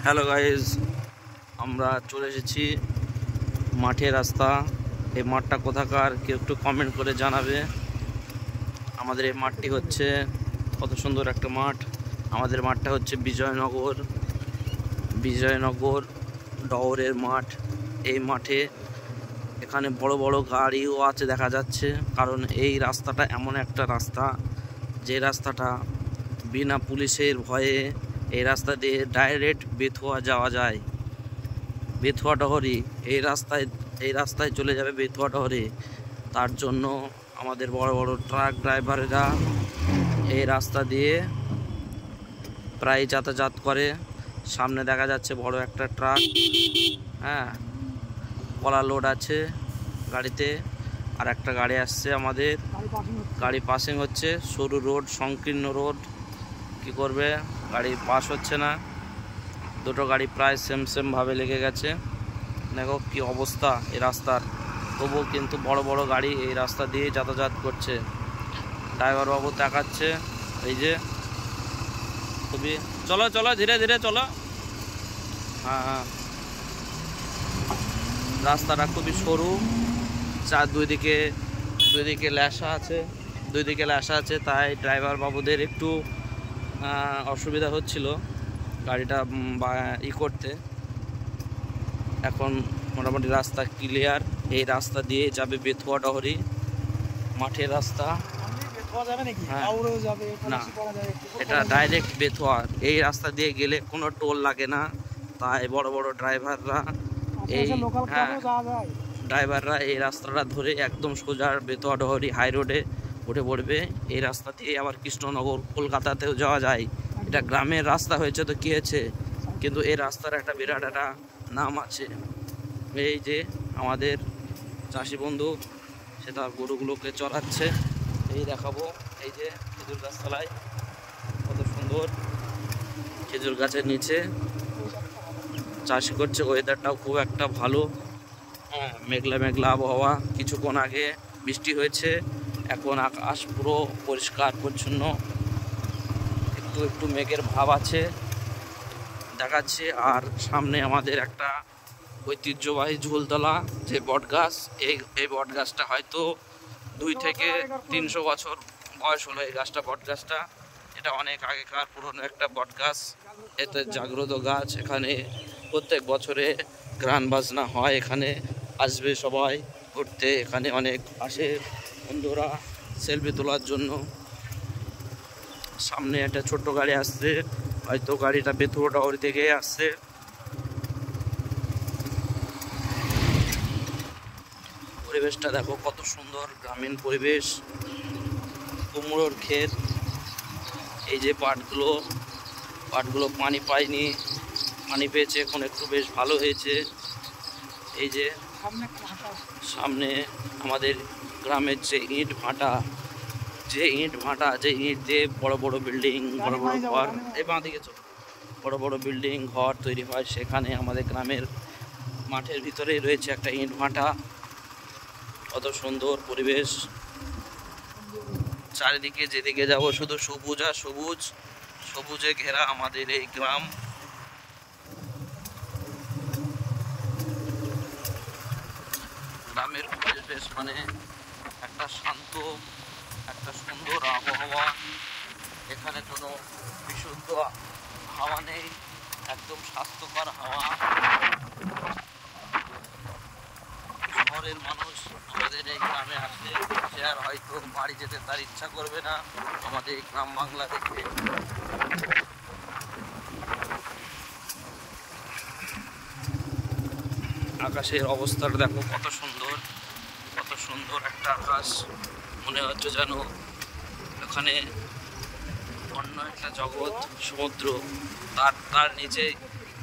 Hello guys, আমরা চলে এসেছি মাঠে রাস্তা। এই মাঠটা কোথাকার কেউ একটু কমেন্ট করে জানাবে। আমাদের এই মাঠটি হচ্ছে কত সুন্দর একটা মাঠ। আমাদের মাঠটা হচ্ছে বিজয়নগর ডহরের মাঠ। এই মাঠে এখানে বড় বড় গাড়িও আছে দেখা যাচ্ছে, কারণ এই রাস্তাটা এমন একটা রাস্তা যে রাস্তাটা বিনা পুলিশের ভয়ে এই রাস্তা দিয়ে ডাইরেক্ট বেথুয়া যাওয়া যায়। বেথুয়া ডহরি এই রাস্তায় চলে যাবে বেথুয়া ডহরি। তার জন্য আমাদের বড় বড় ট্রাক ড্রাইভাররা এই রাস্তা দিয়ে প্রায় যাতায়াত করে। সামনে দেখা যাচ্ছে বড় একটা ট্রাক, হ্যাঁ, কলা লোড আছে গাড়িতে। আর একটা গাড়ি আসছে, আমাদের গাড়ি পাসিং হচ্ছে। সরু রোড, সংকীর্ণ রোড, কি করবে, গাড়ি পাস হচ্ছে না। দুটো গাড়ি প্রায় সেম ভাবে লেগে গেছে। দেখো কি অবস্থা এই রাস্তার। তবুও কিন্তু বড় বড় গাড়ি এই রাস্তা দিয়ে যাতায়াত করছে। ড্রাইভার বাবু দেখাচ্ছে, এই যে খুবই চলো চলো ধীরে ধীরে চলো। হ্যাঁ, রাস্তাটা খুবই সরু, দুই দিকে ল্যাশা আছে, তাই ড্রাইভার বাবুদের একটু অসুবিধা হচ্ছিল গাড়িটা করতে। এখন মোটামুটি রাস্তা ক্লিয়ার। এই রাস্তা দিয়ে যাবে বেথুয়া ডহরি, মাঠের রাস্তা। না, এটা ডাইরেক্ট বেথুয়া। এই রাস্তা দিয়ে গেলে কোনো টোল লাগে না, তাই বড় বড় ড্রাইভাররা এই রাস্তাটা ধরে একদম সোজা বেথুয়া ডহরি হাই রোডে উঠে পড়বে। এই রাস্তা দিয়ে আবার কৃষ্ণনগর কলকাতাতেও যাওয়া যায়। এটা গ্রামের রাস্তা হয়েছে তো কি হয়েছে, কিন্তু এই রাস্তার একটা বিরাট একটা নাম আছে। এই যে আমাদের চাষি বন্ধু, সে তার গরুগুলোকে চড়াচ্ছে। এই দেখাবো, এই যে খেজুর গাছ তলায় কত সুন্দর, খেজুর গাছের নিচে চাষ করছে। ওয়েদারটাও খুব একটা ভালো, হ্যাঁ, মেঘলা আবহাওয়া। কিছুক্ষণ আগে বৃষ্টি হয়েছে, এখন আকাশ পুরো পরিষ্কার পরিচ্ছন্ন, একটু মেঘের ভাব আছে দেখাচ্ছে। আর সামনে আমাদের একটা ঐতিহ্যবাহী ঝুলতলা যে বট গাছ, এই বট গাছটা হয়তো 2 থেকে 300 বছর বয়স হলো এই গাছটা, বট গাছটা। এটা অনেক আগেকার পুরনো একটা বট গাছ। এতে জাগ্রত গাছ। এখানে প্রত্যেক বছরে গান বাজনা হয়, এখানে আসবে সবাই ঘুরতে। এখানে অনেক আসে বন্ধুরা সেলফি তোলার জন্য। সামনে একটা ছোট্ট গাড়ি আসছে, হয়তো গাড়িটা বেথুয়া ডহরি থেকে আসছে। পরিবেশটা দেখো কত সুন্দর, গ্রামীণ পরিবেশ, কুমড়োর ক্ষেত। এই যে পাটগুলো পানি পায়নি, পানি পেয়েছে, এখন একটু বেশ ভালো হয়েছে। এই যে সামনে আমাদের গ্রামের যে ইট ভাটা দিয়ে বড় বড় বিল্ডিং, বড় বড় ঘর, এই বাঁদিকে বড় বড় বিল্ডিং ঘর তৈরি হয়, সেখানে আমাদের গ্রামের মাঠের ভিতরেই রয়েছে একটা ইট ভাটা। কত সুন্দর পরিবেশ, চারিদিকে যেদিকে যাব শুধু সবুজ আর সবুজে ঘেরা আমাদের এই গ্রাম। গ্রামের পরিবেশ মানে একটা শান্ত, একটা সুন্দর আবহাওয়া। এখানে কোনো বিশুদ্ধ হাওয়া নেই, একদম স্বাস্থ্যকর হাওয়া। শহরের মানুষ আমাদের এই গ্রামে আসলে সে আর হয়তো বাড়ি যেতে তার ইচ্ছা করবে না আমাদের এই গ্রাম বাংলা দেখে। আকাশের অবস্থাটা দেখো কত সুন্দর একটা আকাশ। মনে হচ্ছে যেন এখানে অন্য একটা জগৎ, সমুদ্র,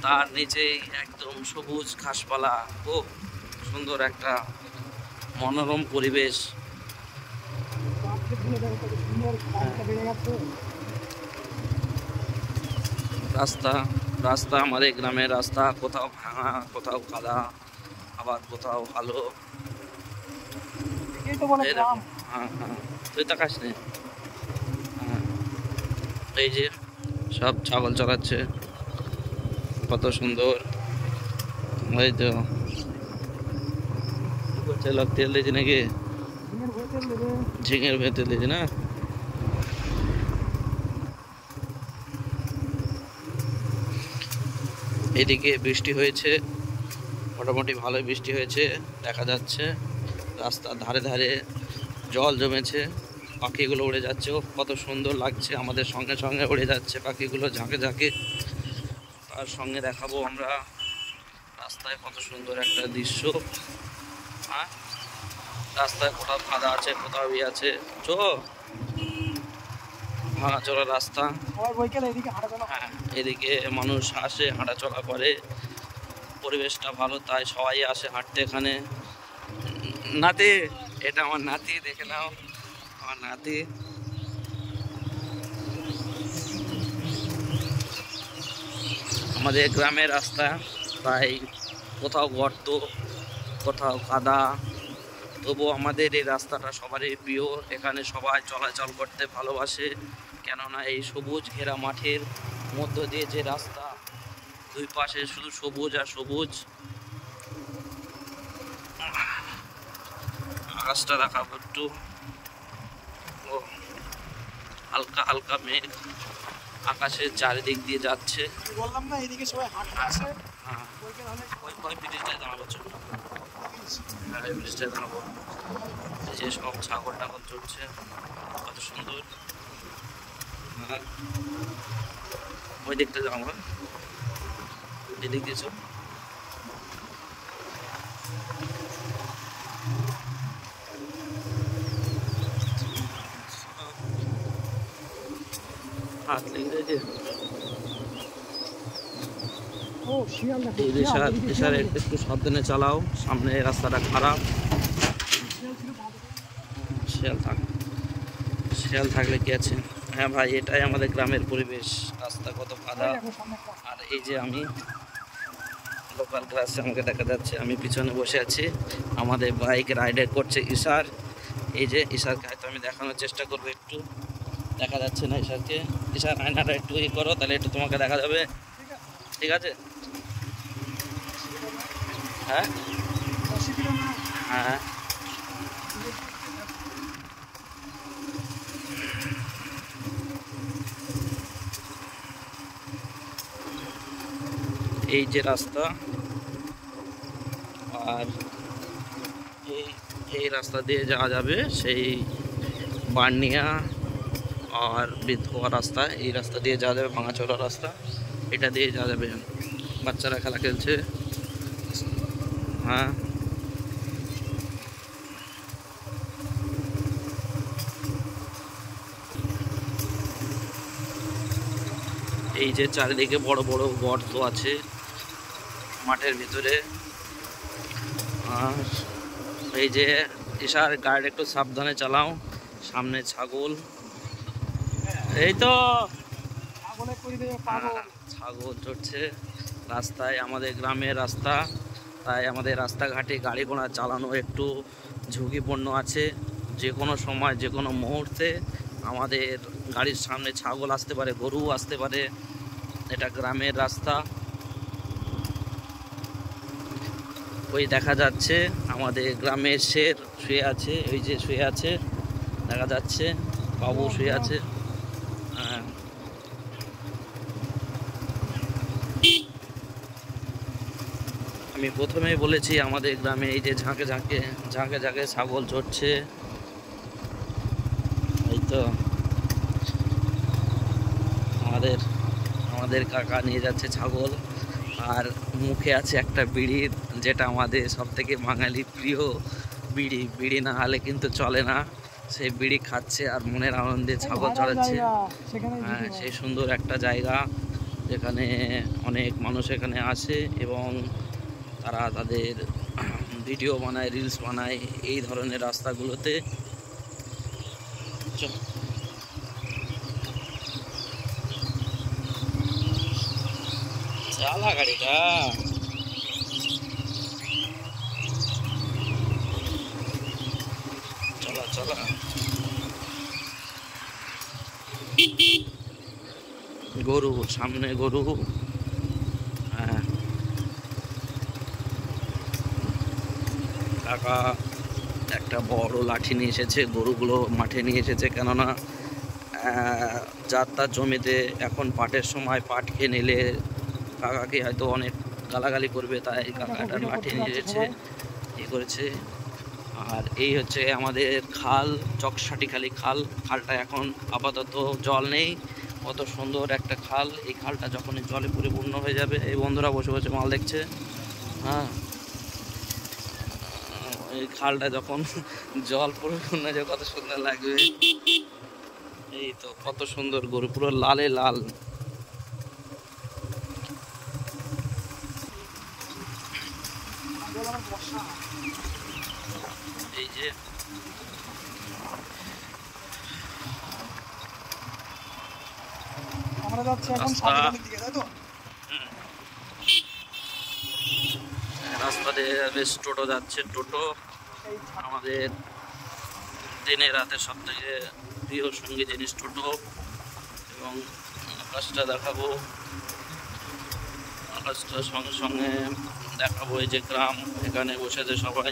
তার নিচেই একদম সবুজ ঘাসপালা। খুব সুন্দর একটা মনোরম পরিবেশ। রাস্তা আমাদের গ্রামের রাস্তা, কোথাও ভাঙা, কোথাও কাদা, আবার কোথাও ভালো। হ্যাঁ, তুই তাকাস নে। এই যে সব ছাগল চড়াচ্ছে। কত সুন্দর। ওই তো লোক তেল দিয়েছে নাকি, ঝিঙের ভেতর তেল দিয়েছে না। এদিকে বৃষ্টি হয়েছে, মোটামুটি ভালোই বৃষ্টি হয়েছে দেখা যাচ্ছে। রাস্তার ধারে ধারে জল জমেছে, পাখিগুলো উড়ে যাচ্ছে। ও কত সুন্দর লাগছে, আমাদের সঙ্গে সঙ্গে উড়ে যাচ্ছে পাখিগুলো ঝাঁকে ঝাঁকে। তার সঙ্গে দেখাবো আমরা রাস্তায় কত সুন্দর একটা দৃশ্য। হ্যাঁ, রাস্তায় কোথাও কাদা আছে, কোথাও ইয়ে আছে, চো হাঁটাচলা রাস্তা। হ্যাঁ, এদিকে মানুষ আসে, হাঁটাচলা করে, পরিবেশটা ভালো, তাই সবাই আসে হাঁটতে এখানে। নাতি, এটা আমার নাতি, দেখে নাও আমার নাতি। আমাদের গ্রামের রাস্তা, তাই কোথাও গর্ত, কোথাও কাদা, তবু আমাদের এই রাস্তাটা সবারই প্রিয়। এখানে সবাই চলাচল করতে ভালোবাসে, কেননা এই সবুজ ঘেরা মাঠের মধ্য দিয়ে যে রাস্তা, দুই পাশে শুধু সবুজ আর সবুজ। আকাশটা দেখাবো একটু, ও হালকা হালকা মেঘ আকাশের চারিদিক দিয়ে যাচ্ছে। বললাম না এদিকে সবাই হাঁটছে। হ্যাঁ, ওই ব্রিজটায় দাঁড়াবো, হ্যাঁ এই ব্রিজটায় দাঁড়াবো। এই যে সব ছাগল টাগল চড়ছে, কত সুন্দর। হ্যাঁ, ওই দিকটা যাবো, এদিক দিয়েছ। হাত লেগে গেছে। একটু সাবধানে চালাও, সামনে রাস্তাটা খারাপ। শিয়াল থাকলে কি আছে। হ্যাঁ ভাই, এটাই আমাদের গ্রামের পরিবেশ, রাস্তা কত কাদা। আর এই যে আমি লোকাল ক্লাসে আমাকে দেখা যাচ্ছে, আমি পিছনে বসে আছি, আমাদের বাইক রাইডার করছে ইশার। এই যে ইশারকে হয়তো আমি দেখানোর চেষ্টা করবো, একটু দেখা যাচ্ছে না ইশারকে। ইশার আয়নাটা একটু ই করো, তাহলে একটু তোমাকে দেখা যাবে, ঠিক আছে। হ্যাঁ হ্যাঁ, এই যে রাস্তা, আর এই রাস্তা দিয়ে যাওয়া যাবে সেই বার্নিয়া আর বিধবা রাস্তা। এই রাস্তা দিয়ে যাওয়া যাবে, ভাঙাচোরা রাস্তা, এটা দিয়ে যাওয়া যাবে। বাচ্চারা খেলা খেলছে। হ্যাঁ, এই যে চারিদিকে বড় বড় গর্ত আছে মাঠের ভিতরে। আর এই যে ইশার গাড়ি একটু সাবধানে চালাও, সামনে ছাগল। এই তো ছাগল চড়ছে রাস্তায়, আমাদের গ্রামের রাস্তা, তাই আমাদের রাস্তাঘাটে গাড়ি ঘোড়া চালানো একটু ঝুঁকিপূর্ণ আছে। যে কোনো সময়, যে কোনো মুহূর্তে আমাদের গাড়ির সামনে ছাগল আসতে পারে, গরু আসতে পারে। এটা গ্রামের রাস্তা। ওই দেখা যাচ্ছে আমাদের গ্রামের শের শুয়ে আছে, ওই যে শুয়ে আছে দেখা যাচ্ছে, বাবু শুয়ে আছে। হ্যাঁ, আমি প্রথমেই বলেছি আমাদের গ্রামে এই যে ঝাঁকে ঝাঁকে ঝাঁকে ঝাঁকে ছাগল চড়ছে। এই তো আমাদের কাকা নিয়ে যাচ্ছে ছাগল, আর মুখে আছে একটা বিড়ি, যেটা আমাদের সব থেকে বাঙালি প্রিয় বিড়ি। বিড়ি না হলে কিন্তু চলে না, সেই বিড়ি খাচ্ছে আর মনের আনন্দে ছাগল চড়াচ্ছে। হ্যাঁ, সেই সুন্দর একটা জায়গা যেখানে অনেক মানুষ এখানে আসে এবং তারা তাদের ভিডিও বানায়, রিলস বানায় এই ধরনের রাস্তাগুলোতে। চালা গাড়িটা, চলা চলা। গরু, সামনে গরু। হ্যাঁ, কাকা একটা বড় লাঠি নিয়ে এসেছে, গরুগুলো মাঠে নিয়ে এসেছে, কেননা যার তার জমিতে এখন পাটের সময় পাট খেয়ে নিলে কাকাকে হয়তো অনেক গালাগালি করবে, তাই কাকা একটা লাঠি নিয়ে এসেছে, এ করেছে। আর এই হচ্ছে আমাদের খাল, চকসাটিখালি খাল। খালটা এখন আপাতত জল নেই, কত সুন্দর একটা খাল। এই খালটা যখনই জলে পরিপূর্ণ হয়ে যাবে, এই বন্ধুরা বসে বসে মাল দেখছে, হ্যাঁ, এই খালটা যখন জল পরিপূর্ণ হয়ে যাবে কত সুন্দর লাগবে। এই তো কত সুন্দর গরু, পুরো লালে লাল। এই যে আমরা যাচ্ছি এখন রাস্তা। সাতগাছির দিকে, তাই তো? রাস্তা দিয়ে বেশ টোটো যাচ্ছে, টোটো আমাদের দিনে রাতে সব থেকে প্রিয় সঙ্গী জিনিস টোটো। এবং আকাশটা দেখাবো, আকাশটার সঙ্গে সঙ্গে দেখাবো এই যে গ্রাম, এখানে বসেছে সবাই।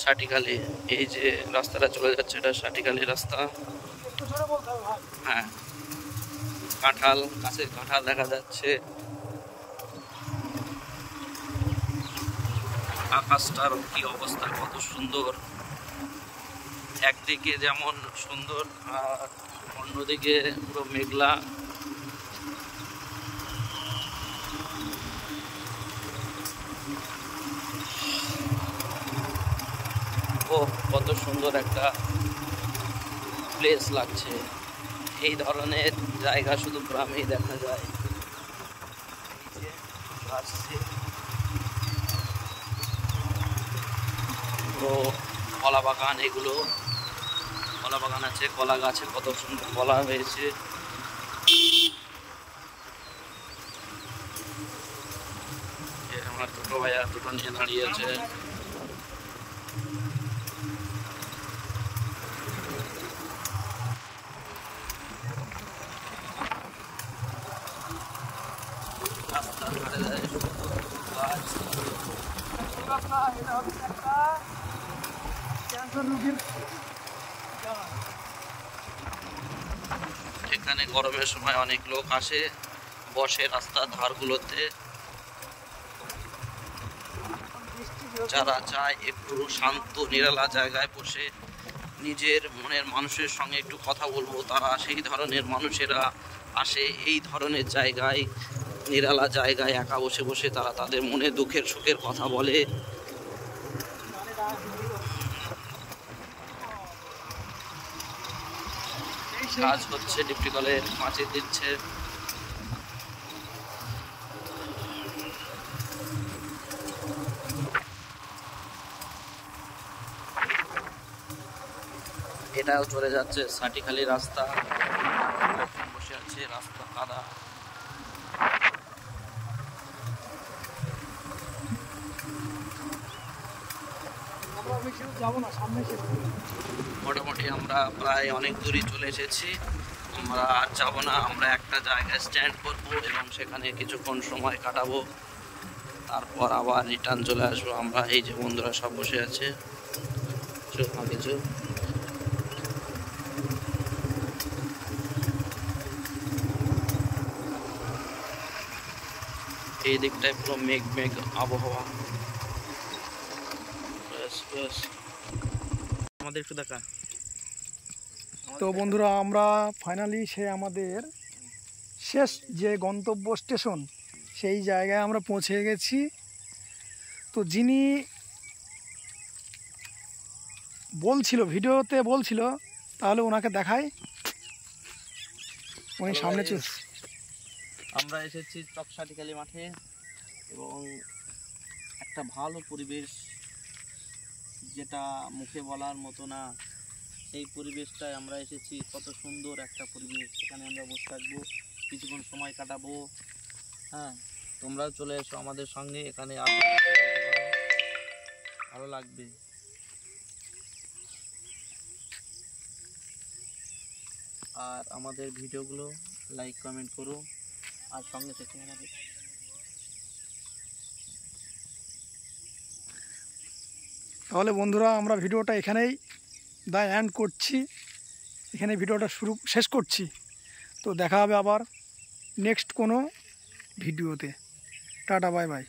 সাটিখালি, এই যে রাস্তাটা চলে যাচ্ছে, এটা সাটিখালি রাস্তা। একটু জোরে বলতে হবে ভাই। হ্যাঁ, কাঁঠাল, গাছের কাঁঠাল দেখা যাচ্ছে। আকাশটার কি অবস্থা, কত সুন্দর। একদিকে যেমন সুন্দর আর অন্যদিকে পুরো মেঘলা। ও কত সুন্দর একটা প্লেস লাগছে। এই ধরনের জায়গা শুধু গ্রামেই দেখা যায়। এই যে আসছে পুরো কলা বাগান, এগুলো কলা বাগান আছে, কলা গাছে কত সুন্দর কলা হয়েছে। আমার ছোট ভাইয়া দুটো নিয়ে দাঁড়িয়ে আছে। রাস্তার ধারে ধারে গাছ। রাস্তা, এটা হচ্ছে একটা ক্যান্সার রোগীর জায়গা। এখানে গরমের সময় অনেক লোক আসে, বসে রাস্তার ধারগুলোতে। যারা চায় একটু শান্ত নিরালা জায়গায় বসে নিজের মনের মানুষের সঙ্গে একটু কথা বলবো, তারা সেই ধরনের মানুষেরা আসে এই ধরনের জায়গায়, নিরালা জায়গায় একা বসে বসে তারা তাদের মনে দুঃখের সুখের কথা বলে। কাজ হচ্ছে, ডিপটি কলে মাছি দিচ্ছে। এটাও চলে যাচ্ছে সাটিখালি রাস্তা, বসে আছে, রাস্তা কাদা। আমরা বেশি দূর যাবো না, সামনে শেষ করবো। মোটামুটি আমরা প্রায় অনেক দূরই চলে এসেছি। আমরা আর যাবো না, আমরা একটা জায়গায় স্ট্যান্ড করবো এবং সেখানে কিছুক্ষণ সময় কাটাবো, তারপর আবার রিটার্ন চলে আসবো আমরা। এই যে বন্ধুরা সব বসে আছে, কিছু এই দিকটায় পুরো মেঘ মেঘ আবহাওয়া। আমাদের একটু দেখা। তো বন্ধুরা, আমরা ফাইনালি আমাদের শেষ যে গন্তব্য স্টেশন, সেই জায়গায় আমরা পৌঁছে গেছি। তো যিনি বলছিল, ভিডিওতে বলছিল, তাহলে ওনাকে দেখাই, উনি সামনে চল। আমরা এসেছি চকসাটিখালি মাঠে এবং একটা ভালো পরিবেশ, যেটা মুখে বলার মতো না, সেই পরিবেশটায় আমরা এসেছি। কত সুন্দর একটা পরিবেশ, এখানে আমরা বসে থাকবো, কিছুক্ষণ সময় কাটাবো। হ্যাঁ, তোমরাও চলে এসো আমাদের সঙ্গে, এখানে আসো, ভালো লাগবে। আর আমাদের ভিডিওগুলো লাইক কমেন্ট করো, আর সঙ্গে থেকে আমাদের তাহলে বন্ধুরা আমরা ভিডিওটা এখানেই এন্ড করছি, এখানে ভিডিওটা শেষ করছি। তো দেখা হবে আবার নেক্সট কোনো ভিডিওতে। Tata bye bye.